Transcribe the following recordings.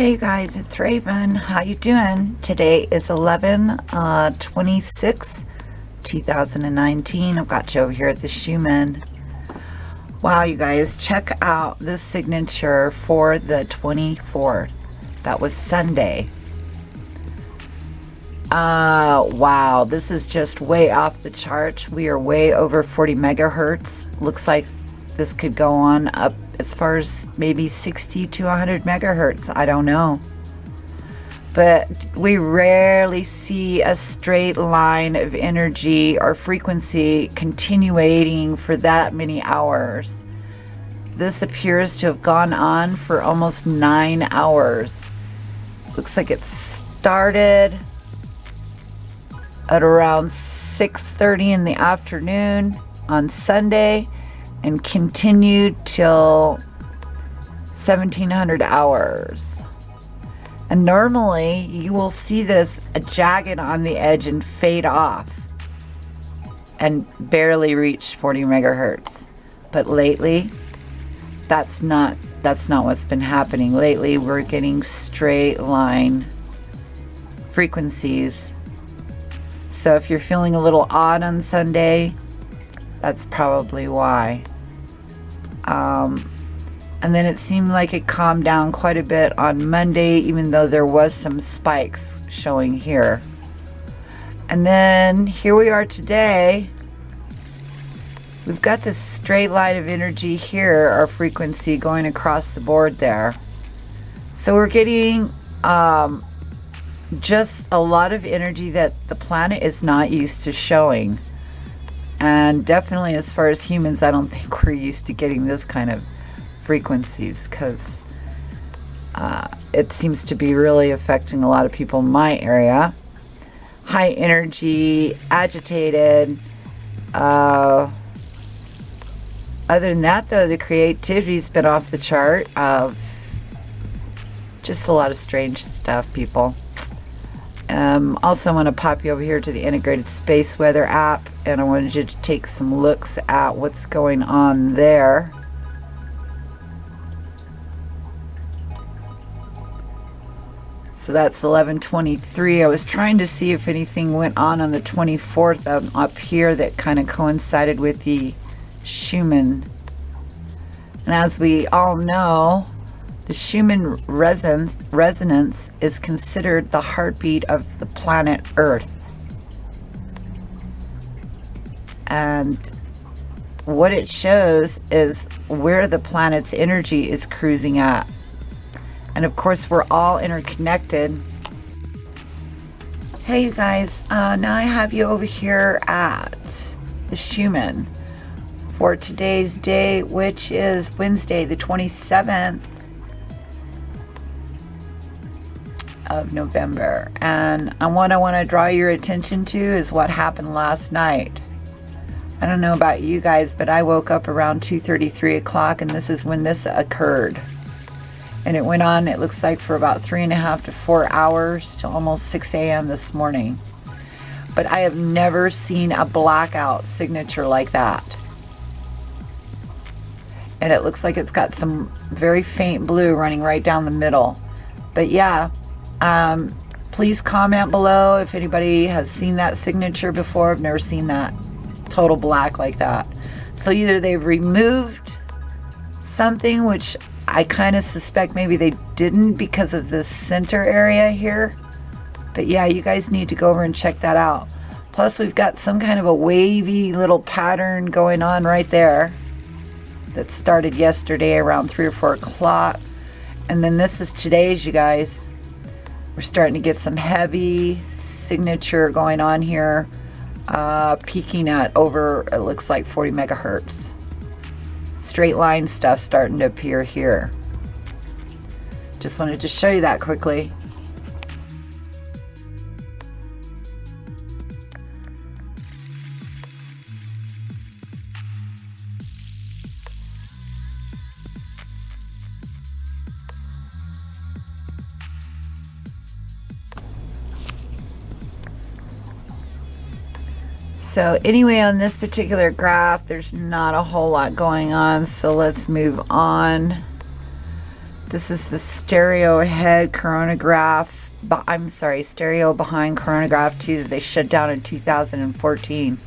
Hey guys, it's Raven. How you doing? Today is 11/26, 2019. I've got you over here at the Schumann. Wow, you guys, check out this signature for the 24th. That was Sunday. Wow, this is just way off the chart. We are way over 40 megahertz. Looks like this could go on up as far as maybe 60 to 100 megahertz. I don't know. But we rarely see a straight line of energy or frequency continuating for that many hours. This appears to have gone on for almost 9 hours. Looks like it started at around 6:30 in the afternoon on Sunday and continued till 1700 hours. And normally you will see this jagged on the edge and fade off and barely reach 40 megahertz. But lately, that's not what's been happening. Lately, we're getting straight line frequencies. So if you're feeling a little odd on Sunday, that's probably why. And then it seemed like it calmed down quite a bit on Monday, even though there was some spikes showing here. And then here we are today. We've got this straight line of energy here, our frequency going across the board there. So we're getting just a lot of energy that the planet is not used to showing. And definitely as far as humans, I don't think we're used to getting this kind of frequencies, because it seems to be really affecting a lot of people in my area. High energy, agitated. Other than that, though, the creativity's been off the chart. Just a lot of strange stuff, people. Also want to pop you over here to the Integrated Space Weather app, and I wanted you to take some looks at what's going on there. So that's 11:23. I was trying to see if anything went on the 24th up here that kind of coincided with the Schumann. And as we all know, the Schumann resonance is considered the heartbeat of the planet Earth. And what it shows is where the planet's energy is cruising at. And of course, we're all interconnected. Hey, you guys, now I have you over here at the Schumann for today's date, which is Wednesday, the 27th of November. And what I want to draw your attention to is what happened last night. I don't know about you guys, but I woke up around 2:30, 3 o'clock, and this is when this occurred. And it went on, it looks like, for about 3.5 to 4 hours till almost 6 a.m. this morning. But I have never seen a blackout signature like that. And it looks like it's got some very faint blue running right down the middle. But yeah, please comment below if anybody has seen that signature before. I've never seen that total black like that. So either they've removed something, which I kind of suspect maybe they didn't because of this center area here. But yeah, you guys need to go over and check that out. Plus, we've got some kind of a wavy little pattern going on right there that started yesterday around 3 or 4 o'clock. And then this is today's, you guys. We're starting to get some heavy signature going on here, peaking at over, it looks like 40 megahertz. Straight line stuff starting to appear here. Just wanted to show you that quickly. So anyway, on this particular graph, there's not a whole lot going on, so let's move on. This is the stereo ahead coronagraph. I'm sorry, stereo behind coronagraph 2 that they shut down in 2014.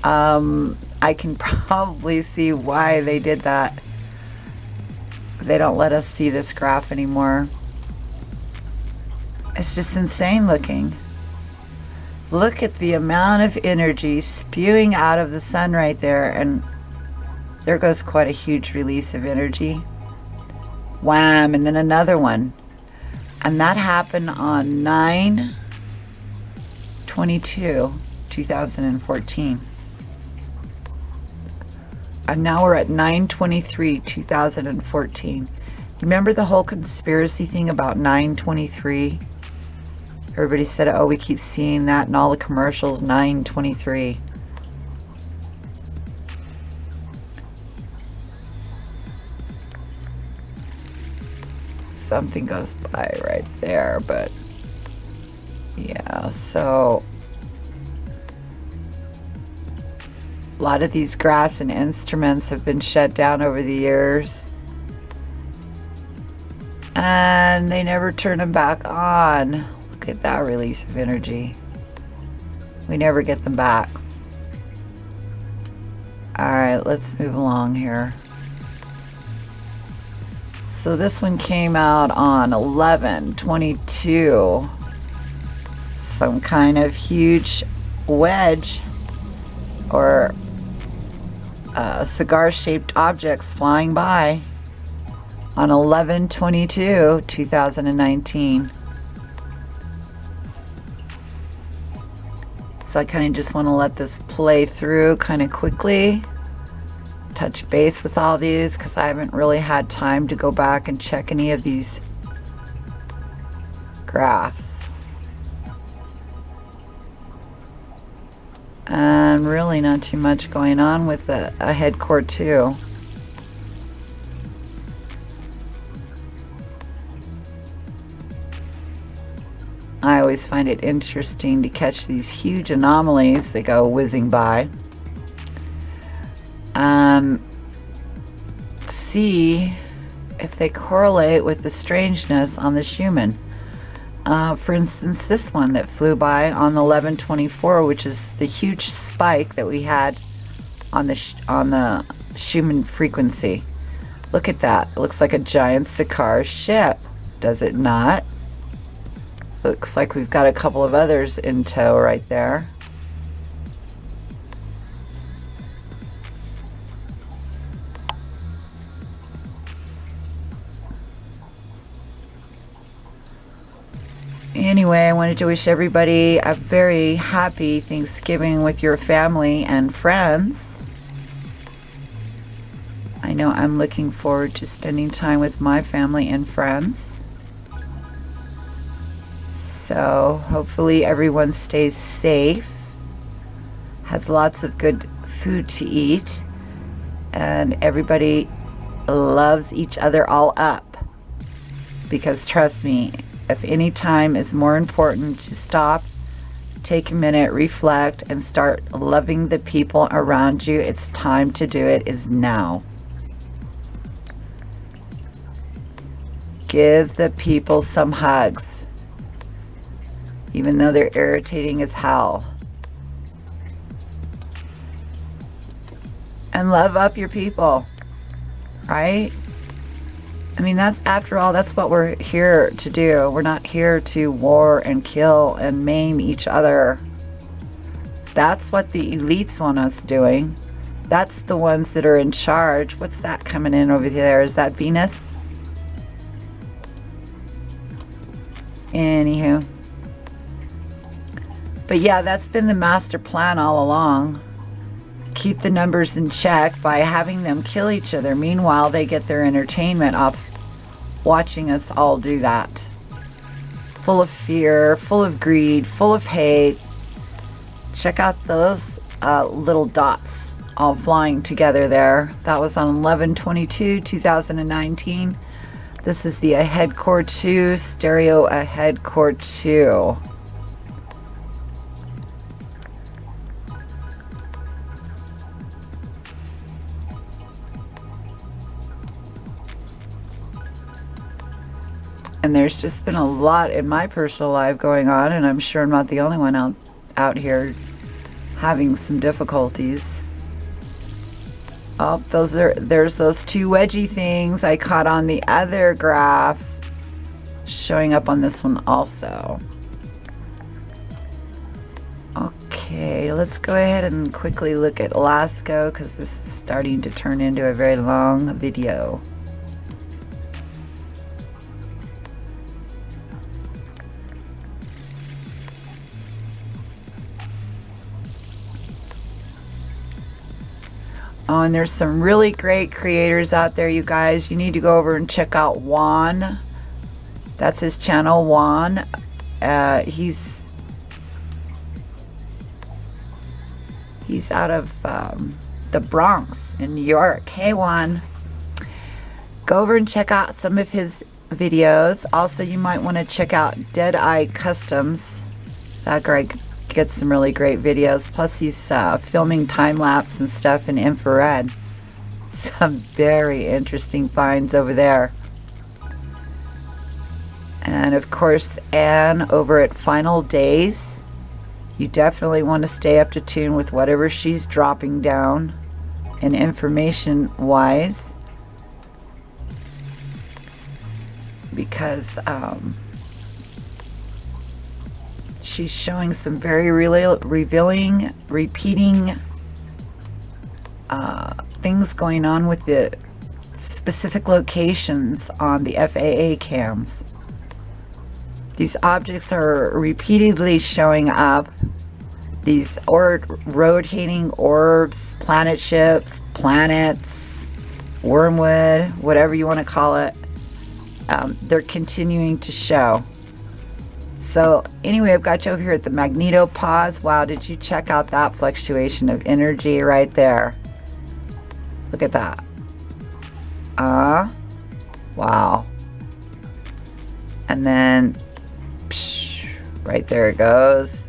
I can probably see why they did that. They don't let us see this graph anymore. It's just insane looking. Look at the amount of energy spewing out of the sun right there, and there goes quite a huge release of energy. Wham, and then another one. And that happened on 9/22/2014. And now we're at 9/23/2014. Remember the whole conspiracy thing about 9/23? Everybody said, oh, we keep seeing that in all the commercials, 9/23. Something goes by right there, but yeah, so a lot of these graphs and instruments have been shut down over the years, and they never turn them back on. Look at that release of energy. We never get them back. All right, let's move along here. So this one came out on 11/22. Some kind of huge wedge or cigar-shaped objects flying by on 11/22/2019. So I kind of just want to let this play through kind of quickly, touch base with all these, because I haven't really had time to go back and check any of these graphs. And really not too much going on with the ahead core 2. I always find it interesting to catch these huge anomalies that go whizzing by and see if they correlate with the strangeness on the Schumann. For instance, this one that flew by on 11/24, which is the huge spike that we had on the Schumann frequency. Look at that. It looks like a giant cigar ship, does it not? Looks like we've got a couple of others in tow right there. Anyway, I wanted to wish everybody a very happy Thanksgiving with your family and friends. I know I'm looking forward to spending time with my family and friends. So hopefully everyone stays safe, has lots of good food to eat, and everybody loves each other all up. Because trust me, if any time is more important to stop, take a minute, reflect, and start loving the people around you, it's time to do it is now. Give the people some hugs, even though they're irritating as hell. And love up your people, right? I mean, that's, after all, that's what we're here to do. We're not here to war and kill and maim each other. That's what the elites want us doing. That's the ones that are in charge. What's that coming in over there? Is that Venus? Anywho. But yeah, that's been the master plan all along. Keep the numbers in check by having them kill each other. Meanwhile, they get their entertainment off watching us all do that. Full of fear, full of greed, full of hate. Check out those little dots all flying together there. That was on 11/22/2019. This is the Ahead Core 2, Stereo Ahead Core 2. And there's just been a lot in my personal life going on, and I'm sure I'm not the only one out here having some difficulties. Oh, there's those two wedgie things I caught on the other graph showing up on this one also. Okay, let's go ahead and quickly look at LASCO because this is starting to turn into a very long video. Oh, and there's some really great creators out there, you guys. You need to go over and check out Juan. That's his channel, Juan. He's out of the Bronx in New York. Hey, Juan. Go over and check out some of his videos. Also, you might want to check out Deadeye Customs. That guy gets some really great videos. Plus, he's filming time-lapse and stuff in infrared. Some very interesting finds over there. And of course, Anne over at Final Days. You definitely want to stay up to tune with whatever she's dropping down and information-wise, because she's showing some very revealing, repeating things going on with the specific locations on the FAA cams. These objects are repeatedly showing up. These rotating orbs, planet ships, planets, Wormwood, whatever you want to call it, they're continuing to show. So anyway, I've got you over here at the magnetopause. Wow, did you check out that fluctuation of energy right there? Look at that. Wow. And then, right there it goes.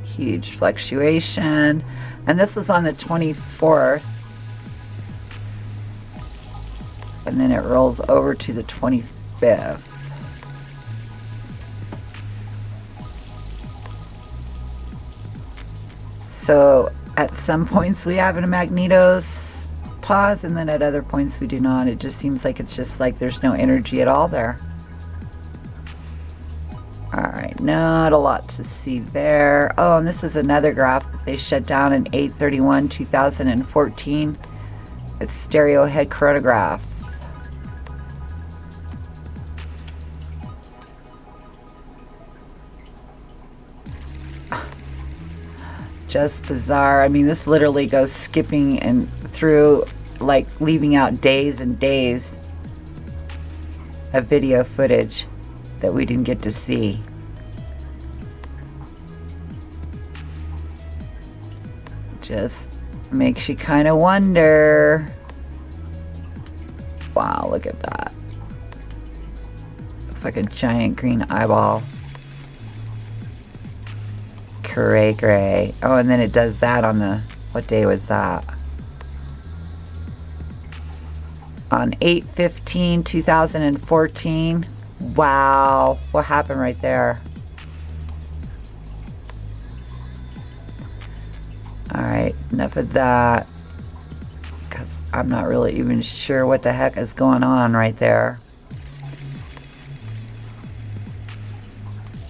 Huge fluctuation. And this was on the 24th. And then it rolls over to the 25th. So at some points we have a magnetos pause, and then at other points we do not. It just seems like it's just like there's no energy at all there. Alright, not a lot to see there. Oh, and this is another graph that they shut down in 8/31/2014. It's stereo head chronograph. Just bizarre. I mean, this literally goes skipping and through, like leaving out days and days of video footage that we didn't get to see. Just makes you kind of wonder. Wow, look at that. Looks like a giant green eyeball. Gray. Oh, and then it does that on the, what day was that? On 8/15/2014. Wow, what happened right there? Alright, enough of that, because I'm not really even sure what the heck is going on right there.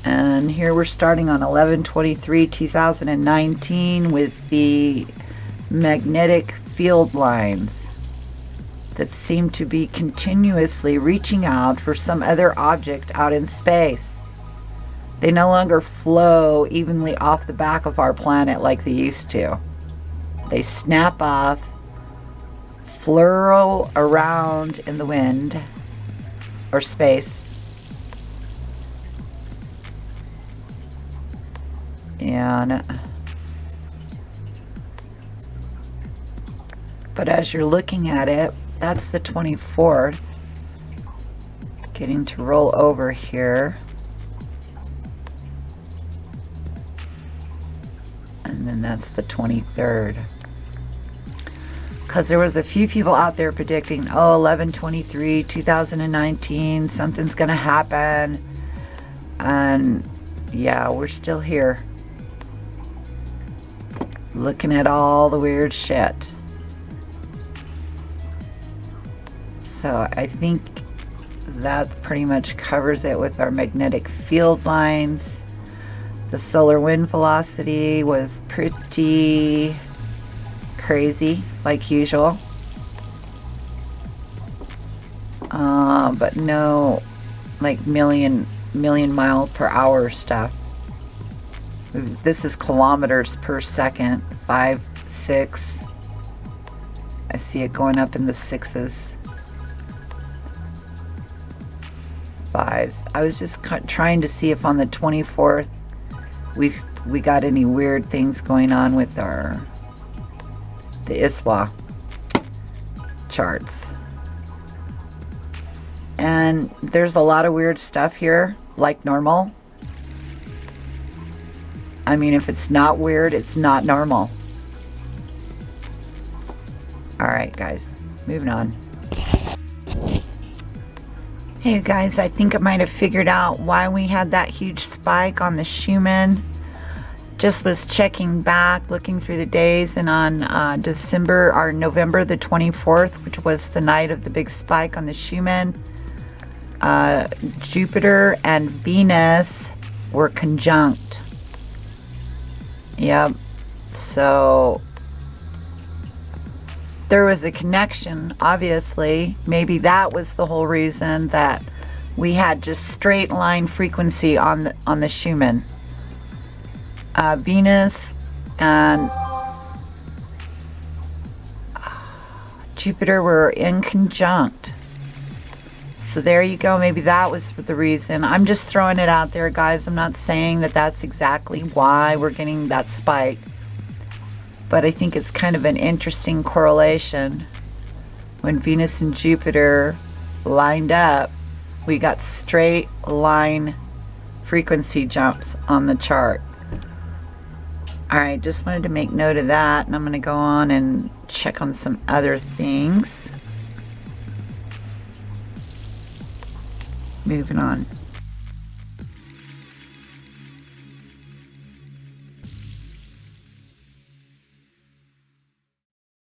And here we're starting on 11/23/2019 with the magnetic field lines that seem to be continuously reaching out for some other object out in space. They no longer flow evenly off the back of our planet like they used to. They snap off, flurl around in the wind or space. But as you're looking at it, that's the 24th. Getting to roll over here. And then that's the 23rd. Because there was a few people out there predicting, oh, 11/23, 2019, something's going to happen. And yeah, we're still here. Looking at all the weird shit. So I think that pretty much covers it with our magnetic field lines. The solar wind velocity was pretty crazy, like usual. But no like million mile per hour stuff. This is kilometers per second, 5, 6. I see it going up in the 6s. 5s. I was just trying to see if on the 24th we got any weird things going on with the ISWA charts. And there's a lot of weird stuff here, like normal. I mean, if it's not weird, it's not normal. Alright guys, moving on. Hey guys, I think I might have figured out why we had that huge spike on the Schumann. Just was checking back, looking through the days, and on November the 24th, which was the night of the big spike on the Schumann, Jupiter and Venus were conjunct. Yep. So there was a connection, obviously. Maybe that was the whole reason that we had just straight line frequency on the Schumann. Venus and Jupiter were in conjunct. So there you go. Maybe that was the reason. I'm just throwing it out there, guys. I'm not saying that that's exactly why we're getting that spike. But I think it's kind of an interesting correlation. When Venus and Jupiter lined up, we got straight line frequency jumps on the chart. Alright, just wanted to make note of that, and I'm going to go on and check on some other things. Moving on.